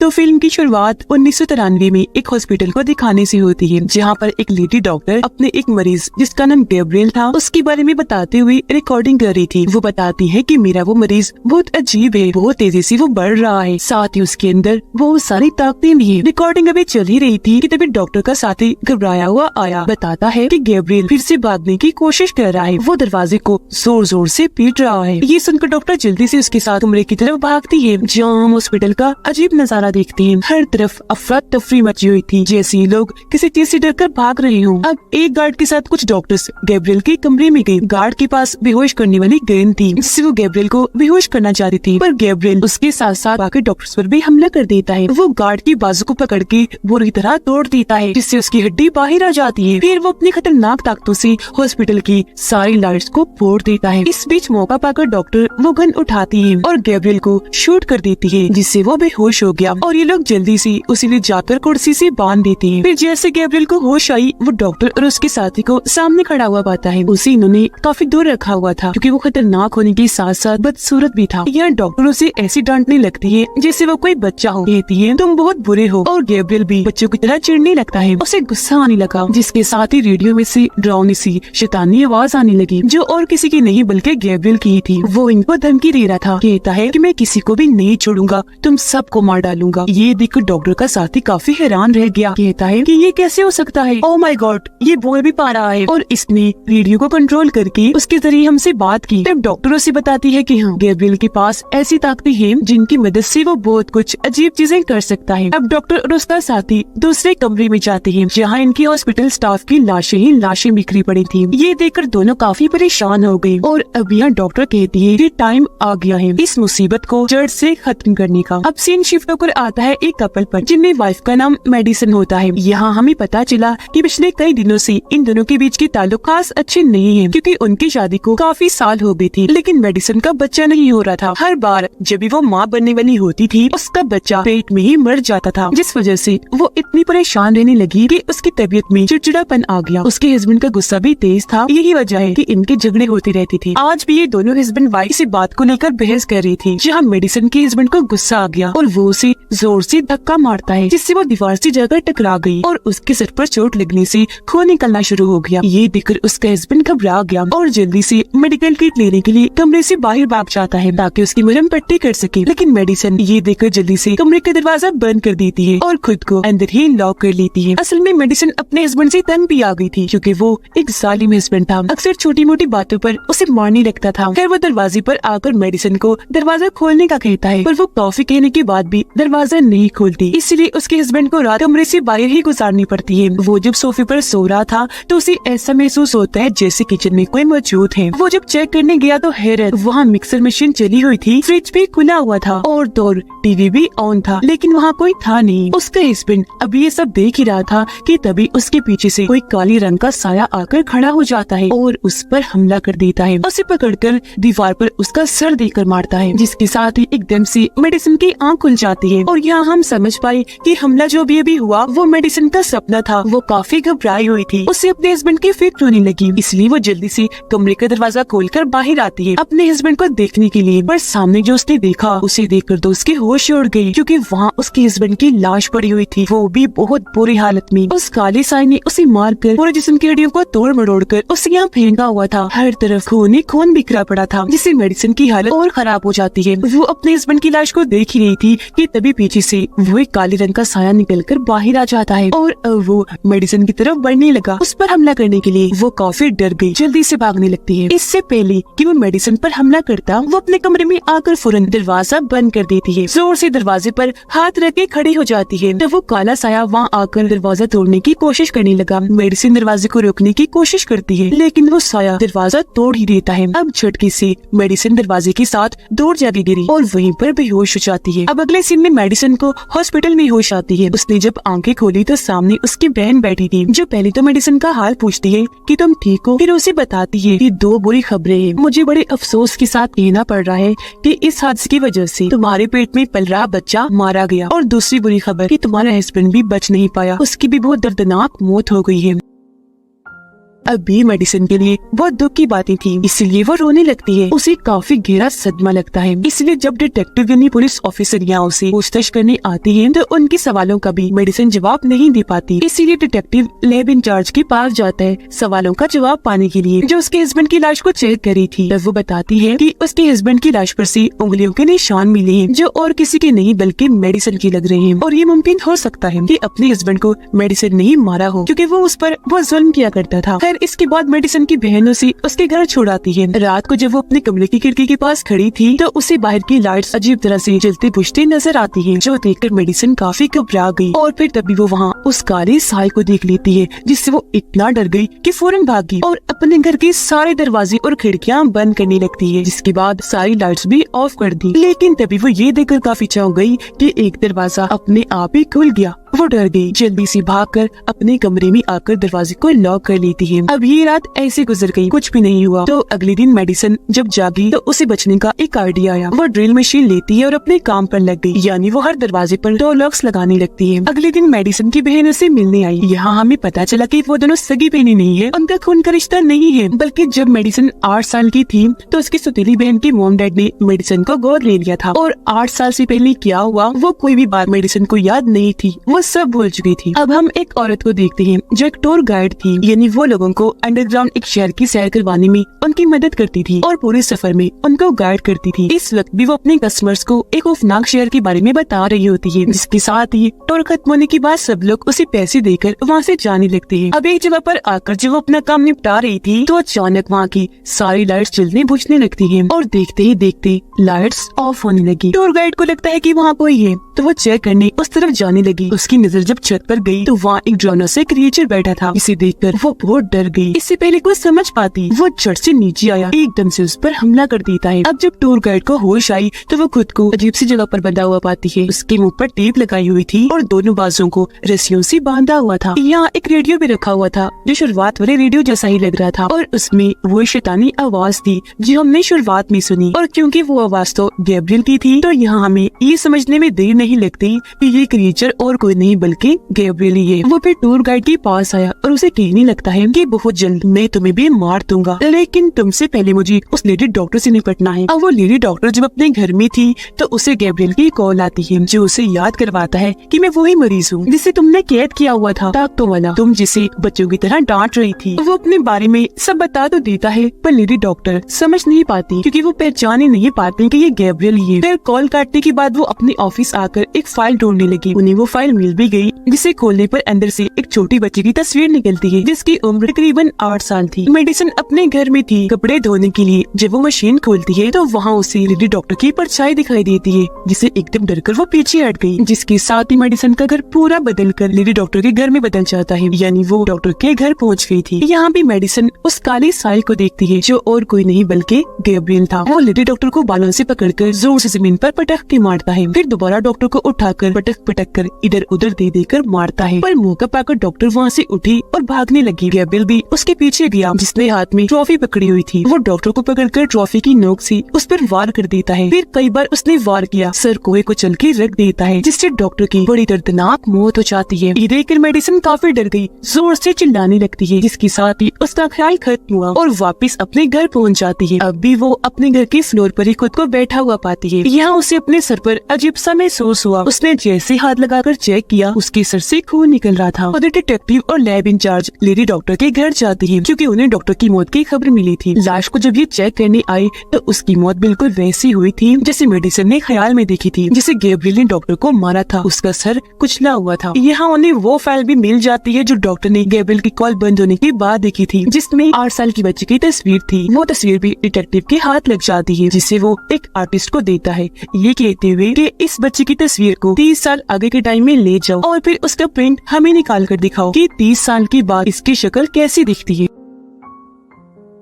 तो फिल्म की शुरुआत 1993 में एक हॉस्पिटल को दिखाने से होती है, जहाँ पर एक लेडी डॉक्टर अपने एक मरीज जिसका नाम गैब्रियल था उसके बारे में बताते हुए रिकॉर्डिंग कर रही थी। वो बताती है कि मेरा वो मरीज बहुत अजीब है, बहुत तेजी से वो बढ़ रहा है, साथ ही उसके अंदर बहुत सारी ताकतें भी है। रिकॉर्डिंग अभी चल ही रही थी कि तभी डॉक्टर का साथी घबराया हुआ आया। बताता है कि गैब्रियल फिर से भागने की कोशिश कर रहा है, वो दरवाजे को जोर जोर से पीट रहा है। ये सुनकर डॉक्टर जल्दी से उसके साथ कमरे की तरफ भागती है, जहाँ हम हॉस्पिटल का अजीब नजारा देखते हैं। हर तरफ अफरा तफरी मची हुई थी, जैसे लोग किसी चीज से डरकर भाग रहे हों। अब एक गार्ड के साथ कुछ डॉक्टर्स गैब्रियल के कमरे में गए। गार्ड के पास बेहोश करने वाली गेंद थी, जिससे वो गैब्रियल को बेहोश करना चाहती थी, पर गैब्रियल उसके साथ साथ बाकी डॉक्टर्स पर भी हमला कर देता है। वो गार्ड की बाजू को पकड़ के बुरी तरह तोड़ देता है, जिससे उसकी हड्डी बाहर आ जाती है। फिर वो अपनी खतरनाक ताकतों से हॉस्पिटल की सारी लाइट्स को फोड़ देता है। इस बीच मौका पाकर डॉक्टर वो गन उठाती है और गैब्रियल को शूट कर देती है, जिससे वो बेहोश हो गया और ये लोग जल्दी से उसे ले जाकर कुर्सी से बांध देते हैं। फिर जैसे गैब्रियल को होश आई, वो डॉक्टर और उसके साथी को सामने खड़ा हुआ पाता है। उसे इन्होंने काफी दूर रखा हुआ था, क्योंकि वो खतरनाक होने के साथ साथ बदसूरत भी था। यहाँ डॉक्टर उसे ऐसी डांटने लगती है जैसे वो कोई बच्चा हो। कहती है तुम बहुत बुरे हो, और गैब्रियल भी बच्चों की तरह चिढ़ने लगता है। उसे गुस्सा आने लगा, जिसके साथ ही रेडियो में से डरावनी सी शैतानी आवाज आने लगी, जो और किसी की नहीं बल्कि गैब्रियल की थी। वो इनको धमकी दे रहा था, कहता है कि मैं किसी को भी नहीं छोड़ूंगा, तुम सबको मार डालूंगा। ये देखकर डॉक्टर का साथी काफी हैरान रह गया। कहता है कि ये कैसे हो सकता है, ओह माय गॉड, ये बोल भी पा रहा है और इसने रेडियो को कंट्रोल करके उसके जरिए हमसे बात की। तब डॉक्टर उसे बताती है कि हाँ, गैब्रियल के पास ऐसी ताकतें हैं जिनकी मदद से वो बहुत कुछ अजीब चीजें कर सकता है। अब डॉक्टर और उसका साथी दूसरे कमरे में जाते हैं, जहाँ इनकी हॉस्पिटल स्टाफ की लाशें ही लाशें बिखरी पड़ी थी। ये देखकर दोनों काफी परेशान हो गए और अब यहाँ डॉक्टर कहती है कि टाइम आ गया है इस मुसीबत को जड़ से खत्म करने का। अब सीन शिफ्ट होकर आता है एक कपल पर, जिनमें वाइफ का नाम मेडिसन होता है। यहाँ हमें पता चला कि पिछले कई दिनों से इन दोनों के बीच के ताल्लुक खास अच्छे नहीं हैं, क्योंकि उनकी शादी को काफी साल हो गई थी, लेकिन मेडिसन का बच्चा नहीं हो रहा था। हर बार जब भी वो माँ बनने वाली होती थी, उसका बच्चा पेट में ही मर जाता था, जिस वजह से वो इतनी परेशान रहने लगी कि उसकी तबीयत में चिड़चिड़ापन आ गया। उसके हस्बैंड का गुस्सा भी तेज था। यही वजह है कि इनके झगड़े होती रहती थी। आज भी ये दोनों हस्बैंड वाइफ इसी बात को लेकर बहस कर रही थी, जहाँ मेडिसन के हस्बैंड को गुस्सा आ गया और वो उसे जोर से धक्का मारता है, जिससे वो दीवार से जाकर टकरा गई और उसके सर पर चोट लगने से खून निकलना शुरू हो गया। ये देखकर उसका हस्बैंड घबरा गया और जल्दी से मेडिकल किट लेने के लिए कमरे से बाहर भाग जाता है, ताकि उसकी मरहम पट्टी कर सके। लेकिन मेडिसन ये देखकर जल्दी से कमरे का दरवाजा बंद कर देती है और खुद को अंदर ही लॉक कर लेती है। असल में मेडिसन अपने हस्बैंड से तंग भी आ गई थी, क्योंकि वो एक जालिम हस्बैंड था, अक्सर छोटी मोटी बातों पर उसे मारने लगता था। फिर वो दरवाजे पर आकर मेडिसन को दरवाजा खोलने का कहता है, पर वो काफी कहने के बाद भी दरवाजा नहीं खोलती, इसलिए उसके हस्बैंड को रात कमरे से बाहर ही गुजारनी पड़ती है। वो जब सोफे पर सो रहा था तो उसे ऐसा महसूस होता है जैसे किचन में कोई मौजूद है। वो जब चेक करने गया तो हैरत, वहाँ मिक्सर मशीन चली हुई थी, फ्रिज भी खुला हुआ था और टीवी भी ऑन था, लेकिन वहाँ कोई था नहीं। उसका हस्बैंड अभी ये सब देख ही रहा था कि तभी उसके पीछे से कोई काली रंग का साया आकर खड़ा हो जाता है और उस पर हमला कर देता है। उसे पकड़कर दीवार पर उसका सर देकर मारता है, जिसके साथ ही एकदम से मेडिसन की आंख खुल जाती है और यहाँ हम समझ पाए कि हमला जो भी अभी हुआ वो मेडिसन का सपना था। वो काफी घबराई हुई थी, उसे अपने हस्बैंड की फिक्र होने लगी, इसलिए वो जल्दी से कमरे का दरवाजा खोलकर बाहर आती है अपने हस्बैंड को देखने के लिए। पर सामने जो उसने देखा, उसे देखकर तो उसके होश उड़ गई, क्योंकि वहाँ उसके हस्बैंड की लाश पड़ी हुई थी, वो भी बहुत बुरी हालत में। उस काले साए ने उसे मारकर पूरे जिस्म की हड्डियों को तोड़ मरोड़ कर उसे यहाँ फेंका हुआ था। हर तरफ खून ही खून बिखरा पड़ा था, जिससे मेडिसन की हालत और खराब हो जाती है। वो अपने हस्बैंड की लाश को देख ही रही थी कि तभी पीछे से वो एक काले रंग का साया निकलकर बाहर आ जाता है और वो मेडिसन की तरफ बढ़ने लगा। उस पर हमला करने के लिए वो काफी डर गई, जल्दी से भागने लगती है। इससे पहले कि वो मेडिसन पर हमला करता, वो अपने कमरे में आकर फौरन दरवाजा बंद कर देती है। जोर से दरवाजे पर हाथ रख के खड़ी हो जाती है। तो वो काला साया वहाँ आकर दरवाजा तोड़ने की कोशिश करने लगा। मेडिसन दरवाजे को रोकने की कोशिश करती है, लेकिन वो साया दरवाजा तोड़ ही देता है। अब झटके से मेडिसन दरवाजे के साथ दूर जाके गिरी और वहीं पर बेहोश हो जाती है। अब अगले सीन में मेडिसन को हॉस्पिटल में होश आती है। उसने जब आंखें खोली तो सामने उसकी बहन बैठी थी, जो पहले तो मेडिसन का हाल पूछती है कि तुम ठीक हो, फिर उसे बताती है कि दो बुरी खबरें हैं। मुझे बड़े अफसोस के साथ कहना पड़ रहा है कि इस हादसे की वजह से तुम्हारे पेट में पल रहा बच्चा मारा गया, और दूसरी बुरी खबर कि तुम्हारा हस्बैंड भी बच नहीं पाया, उसकी भी बहुत दर्दनाक मौत हो गई है। अभी मेडिसिन के लिए बहुत दुख की बातें थी, इसलिए वो रोने लगती है। उसे काफी गहरा सदमा लगता है। इसलिए जब डिटेक्टिव यानी पुलिस ऑफिसर यहाँ उसे पूछताछ करने आती है तो उनके सवालों का भी मेडिसिन जवाब नहीं दे पाती। इसीलिए डिटेक्टिव लैब इंचार्ज के पास जाता है सवालों का जवाब पाने के लिए, जो उसके हस्बैंड की लाश को चेक करी थी। तब वो बताती है कि उसके हस्बैंड की लाश पर से उंगलियों के निशान मिले हैं, जो और किसी के नहीं बल्कि मेडिसिन के लग रहे हैं। और ये मुमकिन हो सकता है कि अपने हस्बैंड को मेडिसिन नहीं मारा हो, क्योंकि वो उस पर बहुत जुल्म किया करता था। फिर इसके बाद मेडिसिन की बहन उसे उसके घर छोड़ाती है। रात को जब वो अपने कमरे की खिड़की के पास खड़ी थी तो उसे बाहर की लाइट्स अजीब तरह से जलती बुझती नजर आती है, जो देखकर मेडिसिन काफी घबरा गई। और फिर तभी वो वहाँ उस काले साय को देख लेती है, जिससे वो इतना डर गई कि फौरन भाग गई और अपने घर के सारे दरवाजे और खिड़कियाँ बंद करने लगती है। जिसके बाद सारी लाइट्स भी ऑफ कर दी। लेकिन तभी वो ये देखकर काफी चौंक गई कि एक दरवाजा अपने आप ही खुल गया। वो डर गई, जल्दी से भागकर अपने कमरे में आकर दरवाजे को लॉक कर लेती है। अब ये रात ऐसे गुजर गई, कुछ भी नहीं हुआ। तो अगले दिन मेडिसिन जब जागी तो उसे बचने का एक आइडिया आया। वो ड्रिल मशीन लेती है और अपने काम पर लग गई, यानी वो हर दरवाजे पर डोर लॉक्स लगाने लगती है। अगले दिन मेडिसिन की बहन उसे मिलने आई। यहाँ हमें पता चला कि वो दोनों सगी बहनें नहीं है, उनका खून का रिश्ता नहीं है, बल्कि जब मेडिसिन 8 साल की थी तो उसकी सौतेली बहन के मॉम डैड ने मेडिसिन को गोद ले लिया था। और 8 साल से पहले क्या हुआ वो कोई भी बात मेडिसिन को याद नहीं थी, वो सब भूल चुकी थी। अब हम एक औरत को देखते हैं जो एक टूर गाइड थी, यानी वो लोगों को अंडरग्राउंड एक शहर की सैर करवाने में उनकी मदद करती थी और पूरे सफर में उनको गाइड करती थी। इस वक्त भी वो अपने कस्टमर्स को एक खौफनाक शहर के बारे में बता रही होती है, जिसके साथ ही टूर खत्म होने के बाद सब लोग उसे पैसे देकर वहाँ से जाने लगते हैं। अब एक जगह पर आकर जब वो अपना काम निपटा रही थी तो अचानक वहाँ की सारी लाइट्स जलने बुझने लगती है और देखते ही देखते लाइट्स ऑफ होने लगी। टूर गाइड को लगता है कि वहाँ कोई है, तो वो चेक करने उस तरफ जाने लगी। उसकी नजर जब छत पर गई तो वहाँ एक ड्रोनो से क्रिएचर बैठा था। इसे देखकर वो बहुत डर गई। इससे पहले कुछ समझ पाती वो छत से नीचे आया, एकदम से उस पर हमला कर देता है। अब जब टूर गाइड को होश आई तो वो खुद को अजीब सी जगह पर बंधा हुआ पाती है। उसके मुंह पर टेप लगाई हुई थी और दोनों बाजों को रस्सियों से बांधा हुआ था। यहाँ एक रेडियो भी रखा हुआ था, जो शुरुआत वाले रेडियो जैसा ही लग रहा था और उसमें वो शैतानी आवाज थी जो हमने शुरुआत में सुनी। और क्योंकि वो आवाज तो गैब्रियल की थी तो यहाँ हमें ये समझने में देर नहीं लगती कि ये क्रिएचर और कोई नहीं बल्कि गैब्रियल ही है। वो फिर टूर गाइड के पास आया और उसे कहने लगता है कि बहुत जल्द मैं तुम्हें भी मार दूंगा, लेकिन तुमसे पहले मुझे उस लेडी डॉक्टर से निपटना है। अब वो लेडी डॉक्टर जब अपने घर में थी तो उसे गैब्रियल की कॉल आती है, जो उसे याद करवाता है कि मैं वही मरीज हूँ जिसे तुमने कैद किया हुआ था, ताकतों वाला, तुम जिसे बच्चों की तरह डांट रही थी। वो अपने बारे में सब बता तो देता है, पर लेडी डॉक्टर समझ नहीं पाती क्योंकि वो पहचान ही नहीं पाती कि ये गैब्रियल ही है। फिर कॉल काटने के बाद वो अपने ऑफिस आकर एक फाइल ढूंढने लगी। उन्हें वो फाइल मिल भी गई, जिसे खोलने पर अंदर से एक छोटी बच्ची की तस्वीर निकलती है, जिसकी उम्र तकरीबन 8 साल थी। मेडिसिन अपने घर में थी कपड़े धोने के लिए। जब वो मशीन खोलती है तो वहाँ उसे लेडी डॉक्टर की परछाई दिखाई देती है, जिसे एकदम डरकर वो पीछे हट गई। जिसके साथ ही मेडिसिन का घर पूरा बदल कर लेडी डॉक्टर के घर में बदल जाता है, यानी वो डॉक्टर के घर पहुँच गई थी। यहाँ भी मेडिसिन उस काली साई को देखती है, जो और कोई नहीं बल्कि गैब्रियल था। वो लेडी डॉक्टर को बालों से पकड़कर जोर से जमीन पर पटक के मारता है, फिर दोबारा डॉक्टर को उठाकर पटक कर इधर उधर दे देकर मारता है। पर मौका पाकर डॉक्टर वहाँ से उठी और भागने लगी। गैब्रियल भी उसके पीछे गया, जिसने हाथ में ट्रॉफी पकड़ी हुई थी। वो डॉक्टर को पकड़कर ट्रॉफी की नोक से उस पर वार कर देता है। फिर कई बार उसने वार किया, सर कोहे को चल के रख देता है, जिससे डॉक्टर की बड़ी दर्दनाक मौत हो जाती है। ये देखकर मेडिसिन काफी डर गई, जोर से चिल्लाने लगती है, जिसके साथ ही उसका ख्याल खत्म हुआ और वापस अपने घर पहुँच जाती है। अब भी वो अपने घर के फ्लोर पर ही खुद को बैठा हुआ पाती है। यहाँ उसे अपने सर पर अजीब सा महसूस हुआ। उसने जैसे हाथ लगाकर चेक किया, उसके सर से खून निकल रहा था। उधर डिटेक्टिव और लैब इंचार्ज लेडी डॉक्टर के घर जाती है, क्योंकि उन्हें डॉक्टर की मौत की खबर मिली थी। लाश को जब ये चेक करने आई तो उसकी मौत बिल्कुल वैसी हुई थी जैसे मेडिसिन ने ख्याल में देखी थी, जिसे गैब्रियल ने डॉक्टर को मारा था। उसका सर कुचला हुआ था। यहाँ उन्हें वो फाइल भी मिल जाती है जो डॉक्टर ने गैब्रियल की कॉल बंद होने के बाद देखी थी, जिसमें 8 साल की बच्ची की तस्वीर थी। वो तस्वीर भी डिटेक्टिव के हाथ लग जाती है, जिसे वो एक आर्टिस्ट को देता है, ये कहते हुए कि इस बच्ची की तस्वीर को 30 साल आगे के टाइम में ले जाओ और फिर उसका प्रिंट हमें निकाल कर दिखाओ कि 30 साल के बाद इसकी शक्ल कैसी दिखती है।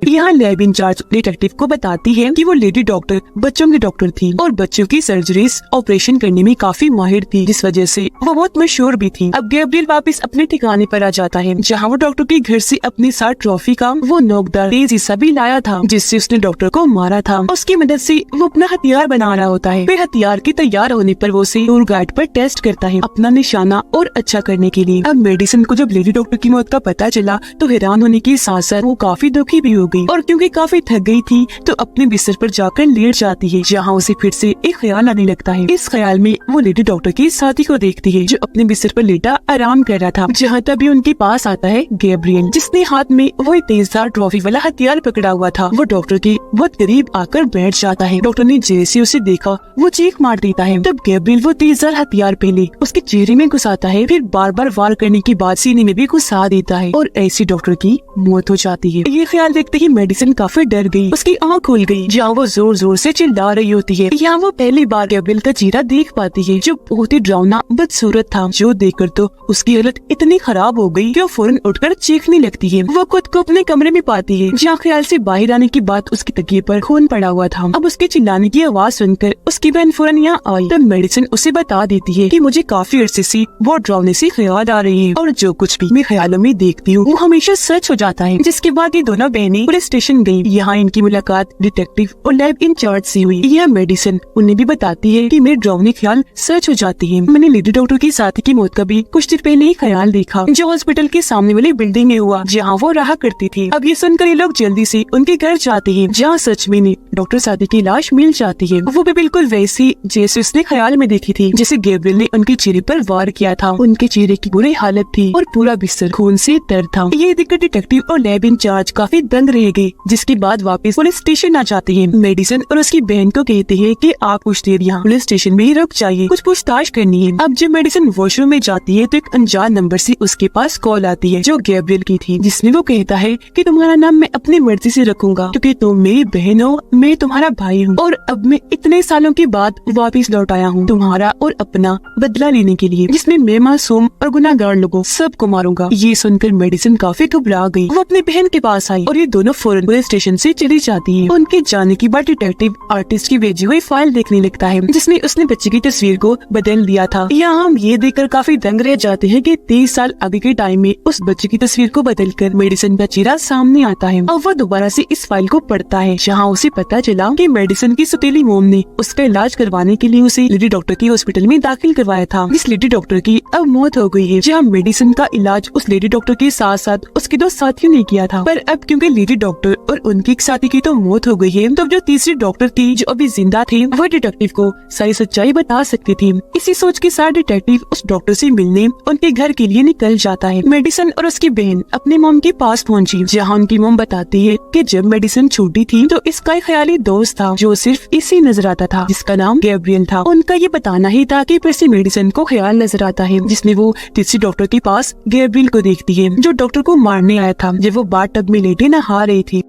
यहाँ लैब इंचार्ज डिटेक्टिव को बताती है कि वो लेडी डॉक्टर बच्चों की डॉक्टर थी और बच्चों की सर्जरीज ऑपरेशन करने में काफी माहिर थी, जिस वजह से वो बहुत मशहूर भी थी। अब गैब्रियल वापस अपने ठिकाने पर आ जाता है, जहाँ वो डॉक्टर के घर से अपनी 60 ट्रॉफी का वो नोकदार तेज हिस्सा भी लाया था, जिससे उसने डॉक्टर को मारा था। उसकी मदद से वो अपना हथियार बना रहा होता है। फिर हथियार के तैयार होने पर वो उसे टूर गाइड पर टेस्ट करता है अपना निशाना और अच्छा करने के लिए। अब मेडिसिन को जब लेडी डॉक्टर की मौत का पता चला तो हैरान होने के साथ साथ वो काफी दुखी भी हो गई और क्योंकि काफी थक गई थी तो अपने बिस्तर पर जाकर लेट जाती है, जहाँ उसे फिर से एक ख्याल आने लगता है। इस ख्याल में वो लेडी डॉक्टर की साथी को देखती है जो अपने बिस्तर पर लेटा आराम कर रहा था, जहाँ तभी उनके पास आता है गैब्रियल, जिसने हाथ में वही तेजधार ट्रॉफी वाला हथियार पकड़ा हुआ था। वो डॉक्टर के बहुत करीब आकर बैठ जाता है। डॉक्टर ने जैसे उसे देखा वो चीख मार देता है। तब गैब्रियल वो तेजधार हथियार पहले उसके चेहरे में घुसाता है, फिर बार बार वार करने के बाद सीने में भी घुसा देता है और ऐसी डॉक्टर की मौत हो जाती है। ये ख्याल देखते ही मेडिसिन काफी डर गई, उसकी आँख खुल गई, जहाँ वो जोर जोर से चिल्ला रही होती है। यहाँ वो पहली बार गैब्रियल का चेहरा देख पाती है जो बहुत ही डरावना बदसूरत था, जो देखकर तो उसकी हालत इतनी खराब हो गई कि वो फौरन उठकर चीखने लगती है। वो खुद को अपने कमरे में पाती है, जहाँ ख्याल से बाहर आने के बाद उसकी तकिए पर खून पड़ा हुआ था। अब उसके चिल्लाने की आवाज सुनकर उसकी बहन फौरन यहाँ आई। तब मेडिसिन उसे बता देती है कि मुझे काफी अरसे से बहुत डरावने से ख्याल आ रही है और जो कुछ भी मैं ख्यालों में देखती हूँ वो हमेशा सच हो जाता है। जिसके बाद ये दोनों बहनें पुलिस स्टेशन गयी। यहाँ इनकी मुलाकात डिटेक्टिव और लैब इंचार्ज से हुई। यह मेडिसिन उन्हें भी बताती है कि मेरे डरावने ख्याल सच हो जाती है। मैंने लेडी डॉक्टर की साथी की मौत का भी कुछ दिन पहले ही ख्याल देखा, जो हॉस्पिटल के सामने वाली बिल्डिंग में हुआ, जहाँ वो रहा करती थी। अब ये सुनकर ये लोग जल्दी से उनके घर जाते हैं, जहाँ सच में डॉक्टर साथी की लाश मिल जाती है। वो भी बिल्कुल वैसी जैसे उसने ख्याल में देखी थी, जैसे गैब्रियल ने उनके चेहरे पर वार किया था। उनके चेहरे की बुरी हालत थी और पूरा बिस्तर खून से तर था। ये देखकर डिटेक्टिव और लैब इंचार्ज काफी दंग रह गए, जिसके बाद वापस पुलिस स्टेशन आ जाती है। मेडिसिन और उसकी बहन को कहते हैं कि आप कुछ देर यहाँ पुलिस स्टेशन में ही रुक जाइए, कुछ पूछताछ करनी है। अब जब मेडिसिन वॉशरूम में जाती है तो एक अनजान नंबर से उसके पास कॉल आती है, जो गैब्रियल की थी, जिसमें वो कहता है कि तुम्हारा नाम मैं अपनी मर्जी से रखूंगा क्योंकि तुम मेरी बहन हो, मैं तुम्हारा भाई हूँ और अब मैं इतने सालों के बाद वापस लौट आया हूँ तुम्हारा और अपना बदला लेने के लिए, जिसमें मैं मासूम और गुनाहगार लोगों सबको मारूंगा। ये सुनकर मेडिसिन काफी घबरा गई। वो अपनी बहन के पास आई और ये दोनों फौरन पुलिस स्टेशन से चली जाती है। उनके जाने के बाद डिटेक्टिव आर्टिस्ट की भेजी हुई फाइल देखने लगता है, जिसमें उसने बच्चे की तस्वीर को बदल दिया था। यहाँ हम ये देखकर काफी दंग रह जाते हैं कि 30 साल आगे के टाइम में उस बच्चे की तस्वीर को बदलकर मेडिसिन का चेहरा सामने आता है। अब वो दोबारा से इस फाइल को पढ़ता है, जहाँ उसे पता चला कि मेडिसिन की सौतेली मोम ने उसका इलाज करवाने के लिए उसे लेडी डॉक्टर की हॉस्पिटल में दाखिल करवाया था। इस लेडी डॉक्टर की अब मौत हो गई है, जहाँ मेडिसिन का इलाज उस लेडी डॉक्टर के साथ साथ उसके 2 साथियों ने किया था। पर अब क्योंकि लेडी डॉक्टर और उनकी एक साथी की तो मौत हो गई है, तो जो तीसरी डॉक्टर थी जो अभी जिंदा थी, वह डिटेक्टिव को सारी सच्चाई बता सकती थी। इसी सोच के साथ डिटेक्टिव उस डॉक्टर से मिलने उनके घर के लिए निकल जाता है। मेडिसिन और उसकी बहन अपने मोम के पास पहुंची, जहाँ उनकी मोम बताती है कि जब मेडिसिन छोटी थी तो इसका एक ख्याली दोस्त था जो सिर्फ इसी नजर आता था, जिसका नाम गैब्रियल था। उनका ये बताना ही था कि फिर से मेडिसिन को ख्याल नजर आता है, जिसमें वो तीसरी डॉक्टर के पास गैब्रियल को देखती है, जो डॉक्टर को मारने आया था जब वो बाथ टब में लेटे नहा रही थी।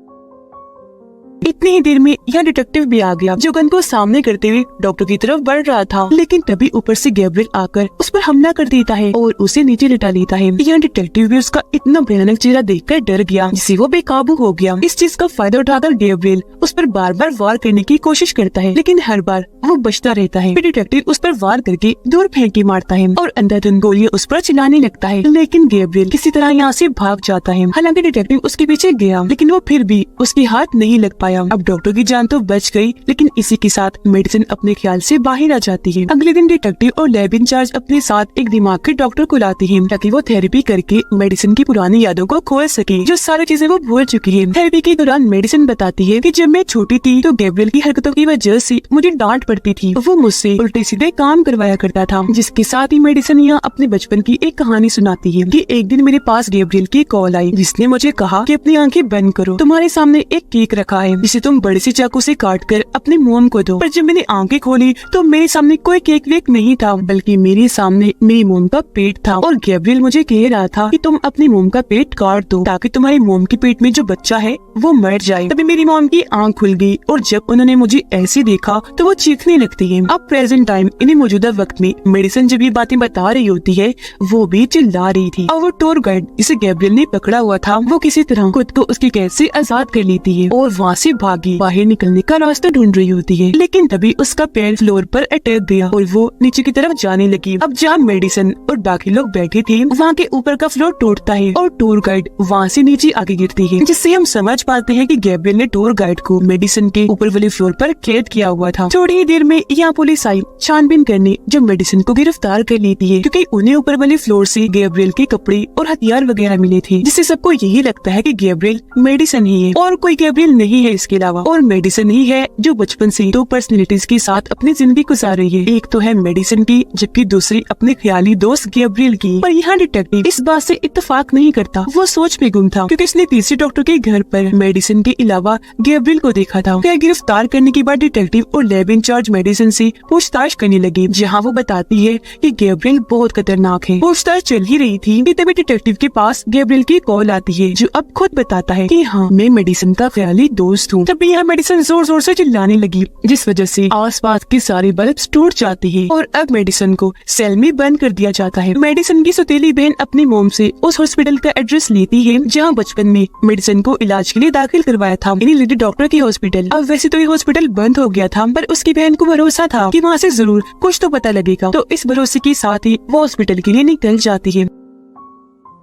इतनी ही देर में यह डिटेक्टिव भी आ गया, जो गन को सामने करते हुए डॉक्टर की तरफ बढ़ रहा था, लेकिन तभी ऊपर से गैब्रियल आकर उस पर हमला कर देता है और उसे नीचे लिटा लेता है। यह डिटेक्टिव भी उसका इतना भयानक चेहरा देखकर डर गया, जिससे वो बेकाबू हो गया। इस चीज का फायदा उठाकर गैब्रियल उस पर बार बार वार करने की कोशिश करता है, लेकिन हर बार वो बचता रहता है। फिर डिटेक्टिव उस पर वार करके दूर फेंक के मारता है और अंधाधुंध गोलियां उस पर चलाने लगता है, लेकिन गैब्रियल किसी तरह यहाँ से भाग जाता है। हालांकि डिटेक्टिव उसके पीछे गया, लेकिन वो फिर भी उसके हाथ नहीं लग पाया। अब डॉक्टर की जान तो बच गई, लेकिन इसी के साथ मेडिसिन अपने ख्याल से बाहर आ जाती है। अगले दिन डिटेक्टिव और लैब इंचार्ज अपने साथ एक दिमाग के डॉक्टर को लाते हैं, ताकि वो थेरेपी करके मेडिसिन की पुरानी यादों को खोज सके, जो सारी चीजें वो भूल चुकी है। थेरेपी के दौरान मेडिसिन बताती है कि जब मैं छोटी थी तो गैब्रियल की हरकतों की वजह से मुझे डांट पड़ती थी। वो मुझसे उल्टे सीधे काम करवाया करता था। जिसके साथ ही मेडिसिन यहाँ अपने बचपन की एक कहानी सुनाती है कि एक दिन मेरे पास गैब्रियल की कॉल आई, जिसने मुझे कहा कि अपनी आंखें बंद करो, तुम्हारे सामने एक केक रखा है मेडिसिन जिसे तुम बड़े से चाकू से काट कर अपने मोम को दो। पर जब मैंने आंखें खोली तो मेरे सामने कोई केक वेक नहीं था, बल्कि मेरे सामने मेरी मोम का पेट था और गैब्रियल मुझे कह रहा था कि तुम अपनी मोम का पेट काट दो ताकि तुम्हारी मोम के पेट में जो बच्चा है वो मर जाए। तभी मेरी मोम की आंख खुल गई और जब उन्होंने मुझे ऐसे देखा तो वो चीखने लगती है। अब प्रेजेंट टाइम इन्हीं मौजूदा वक्त में मेडिसिन जब ये बातें बता रही होती है वो भी चिल्ला रही थी और वो टूर गाइड जिसे गैब्रियल ने पकड़ा हुआ था वो किसी तरह खुद को उसकी कैद से आजाद कर लेती है और वहाँ से भागी बाहर निकलने का रास्ता ढूंढ रही होती है। लेकिन तभी उसका पैर फ्लोर पर अटक गया और वो नीचे की तरफ जाने लगी। अब जहाँ मेडिसिन और बाकी लोग बैठे थे वहाँ के ऊपर का फ्लोर टूटता है और टूर गाइड वहाँ से नीचे आगे गिरती है, जिससे हम समझ पाते हैं कि गैब्रियल ने टूर गाइड को मेडिसिन के ऊपर वाले फ्लोर पर कैद किया हुआ था। थोड़ी ही देर में यहाँ पुलिस आई छानबीन करने, जो मेडिसिन को गिरफ्तार कर लेती है क्योंकि उन्हें ऊपर वाले फ्लोर से गैब्रियल के कपड़े और हथियार वगैरह मिले थे, जिससे सबको यही लगता है कि गैब्रियल मेडिसिन ही है और कोई गैब्रियल नहीं है इसके अलावा, और मेडिसिन ही है जो बचपन से दो पर्सनैलिटीज के साथ अपनी जिंदगी गुजार रही है। एक तो है मेडिसिन की जबकि दूसरी अपने ख्याली दोस्त गैब्रियल की। पर यहाँ डिटेक्टिव इस बात से इत्तेफाक नहीं करता, वो सोच में गुम था क्योंकि उसने तीसरे डॉक्टर के घर पर मेडिसिन के अलावा गैब्रियल को देखा था। फिर गिरफ्तार करने के बाद डिटेक्टिव और लैब इंचार्ज मेडिसिन से पूछताछ करने लगी, जहाँ वो बताती है कि गैब्रियल बहुत खतरनाक है। पूछताछ चल ही रही थी कि तभी डिटेक्टिव के पास गैब्रियल की कॉल आती है, जो अब खुद बताता है कि हाँ मैं मेडिसिन का ख्याली दोस्त हूँ। तभी यहाँ मेडिसिन जोर जोर से चिल्लाने लगी, जिस वजह से आसपास के सारे बल्ब टूट जाते हैं और अब मेडिसिन को सेल में बंद कर दिया जाता है। मेडिसिन की सौतेली बहन अपनी मोम से उस हॉस्पिटल का एड्रेस लेती है जहाँ बचपन में मेडिसिन को इलाज के लिए दाखिल करवाया था, यानी लेडी डॉक्टर की हॉस्पिटल। अब वैसे तो ये हॉस्पिटल बंद हो गया था, पर उसकी बहन को भरोसा था कि वहाँ से जरूर कुछ तो पता लगेगा, तो इस भरोसे के साथ ही वो हॉस्पिटल के लिए निकल जाती है।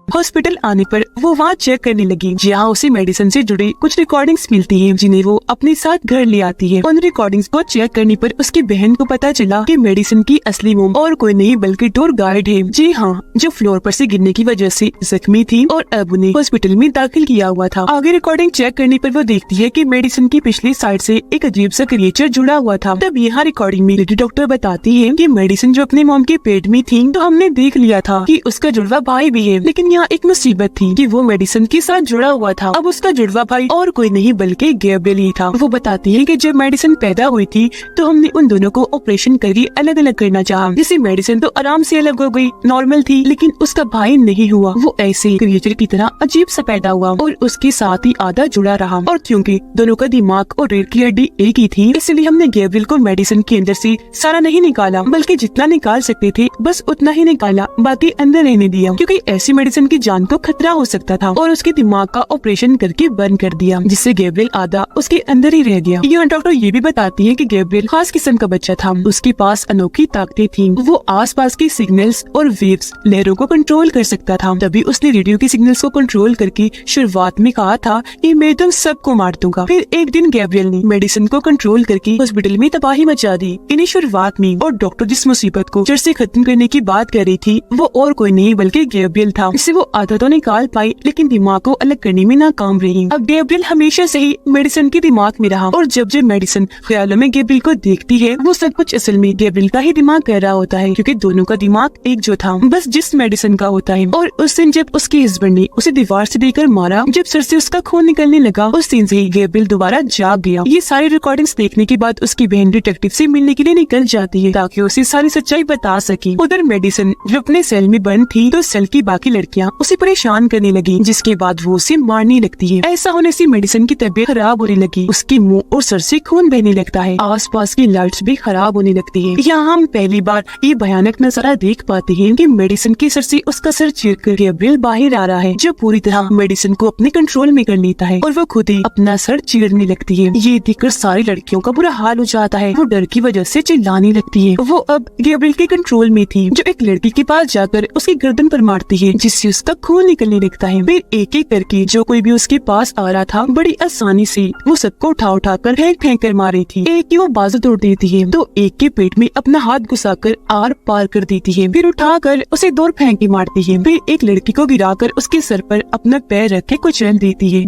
हॉस्पिटल आने पर वो वहाँ चेक करने लगी, जहाँ उसे मेडिसिन से जुड़ी कुछ रिकॉर्डिंग्स मिलती हैं, जिन्हें वो अपने साथ घर ले आती है। उन रिकॉर्डिंग्स को चेक करने पर उसकी बहन को पता चला कि मेडिसिन की असली मोम और कोई नहीं बल्कि टूर गाइड है। जी हाँ, जो फ्लोर पर से गिरने की वजह से जख्मी थी और अब उन्हें हॉस्पिटल में दाखिल किया हुआ था। आगे रिकॉर्डिंग चेक करने पर वो देखती है कि मेडिसिन की पिछली साइड से एक अजीब सा क्रिएचर जुड़ा हुआ था। तब यहाँ रिकॉर्डिंग में लेडी डॉक्टर बताती है कि मेडिसिन जो अपने मोम के पेट में थी तो हमने देख लिया था कि उसका जुड़वा भाई भी है, लेकिन यहाँ एक मुसीबत थी कि वो मेडिसिन के साथ जुड़ा हुआ था। अब उसका जुड़वा भाई और कोई नहीं बल्कि गैब्रियल ही था। वो बताती है कि जब मेडिसिन पैदा हुई थी तो हमने उन दोनों को ऑपरेशन करके अलग अलग करना चाहा, जिससे मेडिसिन तो आराम से अलग हो गई, नॉर्मल थी, लेकिन उसका भाई नहीं हुआ। वो ऐसे क्रिएचर की तरह अजीब सा पैदा हुआ और उसके साथ ही आधा जुड़ा रहा। और क्योंकि दोनों का दिमाग और रीढ़ की हड्डी एक ही थी, इसलिए हमने गैब्रियल को मेडिसिन के अंदर से सारा नहीं निकाला, बल्कि जितना निकाल सकते थे बस उतना ही निकाला, बाकी अंदर रहने दिया, क्योंकि ऐसी मेडिसिन की जान को खतरा हो सकता था, और उसके दिमाग का ऑपरेशन करके बंद कर दिया, जिससे गैब्रियल आधा उसके अंदर ही रह गया। यहाँ डॉक्टर ये भी बताती है कि गैब्रियल खास किस्म का बच्चा था, उसके पास अनोखी ताकतें थीं। वो आसपास के सिग्नल्स और वेव्स लहरों को कंट्रोल कर सकता था। तभी उसने रेडियो के सिग्नल्स को कंट्रोल करके शुरुआत में कहा था कि मैं तुम सबको मार दूंगा। फिर एक दिन गैब्रियल ने मेडिसिन को कंट्रोल करके हॉस्पिटल में तबाही मचा दी। इन्हीं शुरुआत में और डॉक्टर जिस मुसीबत को जड़ से खत्म करने की बात कर रही थी वो और कोई नहीं बल्कि गैब्रियल था। इससे वो आधा तो निकाल पाई, लेकिन दिमाग को अलग करने में नाकाम रही। अब गैब्रियल हमेशा से ही मेडिसिन के दिमाग में रहा, और जब जब मेडिसिन ख्यालों में गैब्रियल को देखती है वो सब कुछ असल में गैब्रियल का ही दिमाग कर रहा होता है, क्योंकि दोनों का दिमाग एक जो था, बस जिस मेडिसिन का होता है। और उस दिन जब उसके हस्बैंड ने उसे दीवार से देकर मारा, जब सर से उसका खून निकलने लगा, उस दिन से ही गैब्रियल दोबारा जाग गया। ये सारी रिकॉर्डिंग्स देखने के बाद उसकी बहन डिटेक्टिव से मिलने के लिए निकल जाती है ताकि उसे सारी सच्चाई बता सके। उधर मेडिसिन जो अपने सेल में बंद थी तो सेल की बाकी लड़कियां उसे परेशान करने लगी, जिसके बाद वो उसे मारने लगती है। ऐसा होने से मेडिसिन की तबीयत खराब होने लगी, उसके मुंह और सर से खून बहने लगता है, आसपास की लाइट्स भी खराब होने लगती है। यहाँ हम पहली बार ये भयानक नजारा देख पाते हैं कि मेडिसिन के सर से उसका सर चीरकर गैब्रियल बाहर आ रहा है, जो पूरी तरह मेडिसिन को अपने कंट्रोल में कर लेता है और वो खुद ही अपना सर चीरने लगती है। ये देखकर सारी लड़कियों का बुरा हाल हो जाता है, वो डर की वजह से चिल्लाने लगती है। वो अब गैब्रियल के कंट्रोल में थी, जो एक लड़की के पास जाकर उसकी गर्दन पर मारती है, जिससे उसका खून निकलने लगता है। फिर एक एक करके जो कोई भी उसके पास आ रहा था बड़ी आसानी से वो सबको उठा उठा कर फेंक कर मार रही थी। एक की वो बाजू तोड़ देती है तो एक के पेट में अपना हाथ घुसाकर आर पार कर देती है, फिर उठाकर उसे दूर फेंक के मारती है। फिर एक लड़की को गिराकर उसके सर पर अपना पैर रख के कुचल देती है।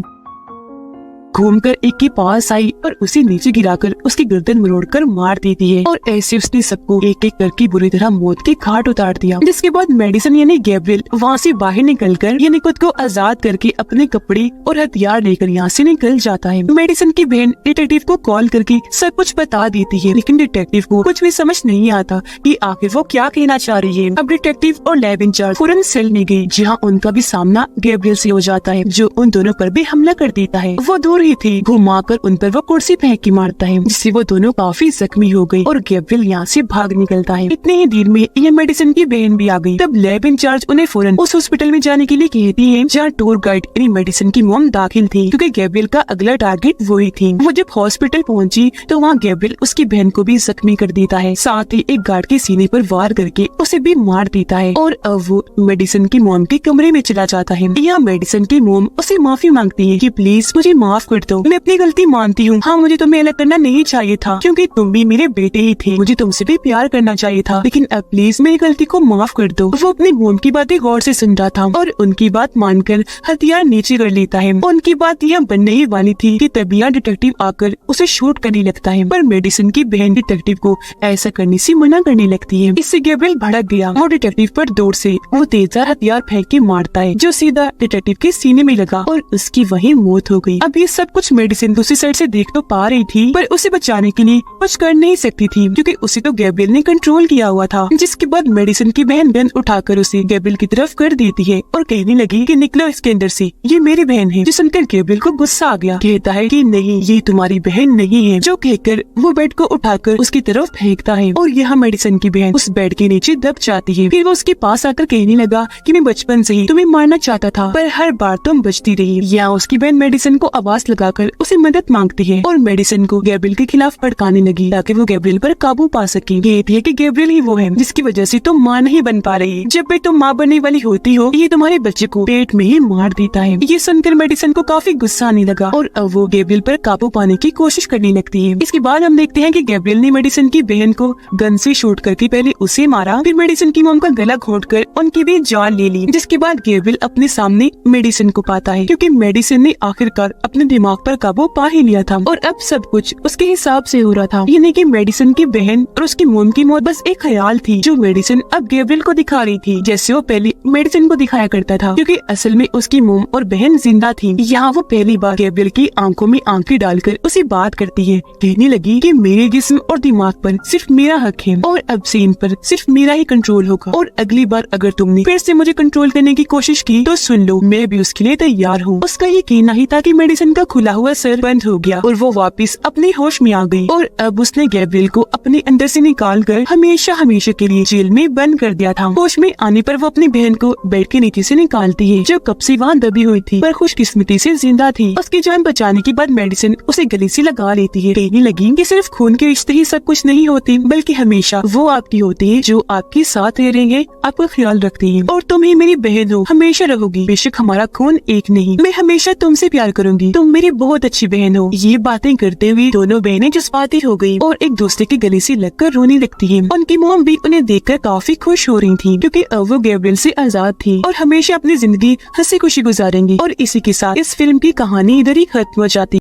घूमकर एक के पास आई और उसे नीचे गिराकर उसकी गर्दन मरोड़कर मार देती है और ऐसे उसने सबको एक एक करके बुरी तरह मौत के घाट उतार दिया। जिसके बाद मेडिसन यानी गैब्रियल वहाँ से बाहर निकलकर यानी खुद को आजाद करके अपने कपड़े और हथियार लेकर यहाँ से निकल जाता है। मेडिसन की बहन डिटेक्टिव को कॉल करके सब कुछ बता देती है, लेकिन डिटेक्टिव को कुछ भी समझ नहीं आता कि आखिर वो क्या कहना चाह रही है। अब डिटेक्टिव और लैब इंचार्ज फौरन सेल में गई, जहाँ उनका भी सामना गैब्रियल से हो जाता है, जो उन दोनों पर भी हमला कर देता है। वो दूर ही थी, घुमाकर उन पर वो कुर्सी फेंक के मारता है, जिससे वो दोनों काफी जख्मी हो गई और गैब्रियल यहाँ से भाग निकलता है। इतने ही देर में यह मेडिसन की बहन भी आ गई। तब लैब इंचार्ज उन्हें फौरन उस हॉस्पिटल में जाने के लिए कहती है जहाँ टूर गाइड यानी मेडिसन की मॉम दाखिल थी, क्योंकि गैब्रियल का अगला टारगेट वही थी। वो जब हॉस्पिटल पहुंची तो वहाँ गैब्रियल उसकी बहन को भी जख्मी कर देता है, साथ ही एक गार्ड के सीने पर वार करके उसे भी मार देता है और अब वो मेडिसन की मॉम के कमरे में चला जाता है। यहाँ मेडिसन की मॉम उसे माफी मांगती है कि प्लीज मुझे माफ कर दो, मैं अपनी गलती मानती हूँ। हाँ, मुझे तुम्हें अलग करना नहीं चाहिए था, क्योंकि तुम भी मेरे बेटे ही थे, मुझे तुमसे भी प्यार करना चाहिए था, लेकिन अब प्लीज मेरी गलती को माफ कर दो। वो अपनी मॉम की बातें गौर से सुन रहा था और उनकी बात मानकर हथियार नीचे कर लेता है। उनकी बात यह बनने ही वाली थी कि तभी डिटेक्टिव आकर उसे शूट करने लगता है, पर मेडिसन की बहन डिटेक्टिव को ऐसा करने से मना करने लगती है। इससे गैब्रियल भड़क गया। वो डिटेक्टिव पर दूर से वो तेजधार हथियार फेंक के मारता है, जो सीधा डिटेक्टिव के सीने में लगा और उसकी वहीं मौत हो गई। अब ये सब कुछ मेडिसन दूसरी साइड से देख तो पा रही थी, पर उसे बचाने के लिए कुछ कर नहीं सकती थी, क्योंकि उसे तो गैब्रियल ने कंट्रोल किया हुआ था। जिसके बाद मेडिसन की बहन गन उठाकर उसे गैब्रियल की तरफ कर देती है और कहने लगी कि निकलो इसके अंदर से, ये मेरी बहन है। जो सुनकर गैब्रियल को गुस्सा आ गया, कहता है कि नहीं, ये तुम्हारी बहन नहीं है, जो कहकर वो बेड को उठाकर उसकी तरफ फेंकता है और यहाँ मेडिसन की बहन उस बेड के नीचे दब जाती है। फिर वो उसके पास आकर कहने लगा कि मैं बचपन से ही तुम्हें मारना चाहता था, पर हर बार तुम बचती रही। यहाँ उसकी बहन मेडिसन को आवाज लगाकर उसे मदद मांगती है और मेडिसन को गैब्रियल के खिलाफ भड़काने लगी, ताकि वो गैब्रियल पर काबू पा सके। कहती है कि गैब्रियल ही वो है जिसकी वजह से तुम माँ नहीं बन पा रही। जब भी तुम माँ बनने वाली होती हो, ये तुम्हारे बच्चे को पेट में ही मार देता है। ये सुनकर मेडिसन को काफी गुस्सा आने लगा और अब वो गैब्रियल पर काबू पाने की कोशिश करने लगती है। इसके बाद हम देखते हैं कि गैब्रियल ने मेडिसन की बहन को गन से शूट करके पहले उसे मारा, फिर मेडिसन की मॉम का गला घोंटकर उनकी भी जान ले ली। जिसके बाद गैब्रियल अपने सामने मेडिसन को पाता है, क्योंकि मेडिसन ने आखिरकार अपने दिमाग पर काबू पा ही लिया था और अब सब कुछ उसके हिसाब से हो रहा था। यानी कि मेडिसन की बहन और उसकी मॉम की मौत बस एक ख्याल थी, जो मेडिसन अब गैब्रियल को दिखा रही थी, जैसे वो पहले मेडिसन को दिखाया करता था, क्योंकि असल में उसकी मॉम और बहन जिंदा थी। यहाँ वो पहली बार गैब्रियल की आंखों में आंखें डालकर उसे बात करती है, कहने लगी कि मेरे जिस्म और दिमाग पर सिर्फ मेरा हक है और अब से इन पर सिर्फ मेरा ही कंट्रोल होगा, और अगली बार अगर तुमने फिर से मुझे कंट्रोल करने की कोशिश की तो सुन लो, मैं भी उसके लिए तैयार हूँ। उसका ये कहना ही था कि मेडिसन का खुला हुआ सर बंद हो गया और वो वापस अपने होश में आ गई और अब उसने गैब्रियल को अपने अंदर से निकाल कर हमेशा हमेशा के लिए जेल में बंद कर दिया था। होश में आने पर वो अपनी बहन को बेड के नीचे से निकालती है, जो कब से वहाँ दबी हुई थी, पर खुशकिस्मती से जिंदा थी। उसकी जान बचाने के बाद मेडिसन उसे गले से लगा लेती है, कहने लगी कि सिर्फ खून के रिश्ते ही सब कुछ नहीं होते, बल्कि हमेशा वो आपकी होती है जो आपके साथ रहेंगे, आपका ख्याल रखती है, और तुम ही मेरी बहन हो, हमेशा रहोगी। बेशक हमारा खून एक नहीं, मैं हमेशा तुमसे प्यार करूंगी, तुम मेरी बहुत अच्छी बहन हो। ये बातें करते हुए दोनों बहनें जज्बाती हो गयी और एक दूसरे के गले से लगकर रोने लगती है। उनकी मॉम भी उन्हें देखकर काफी खुश हो रही थी, क्योंकि अब वो गैब्रियल से आजाद थी और हमेशा अपनी जिंदगी हंसी खुशी गुजारेंगी। और इसी के साथ इस फिल्म की कहानी इधर ही खत्म हो जाती है।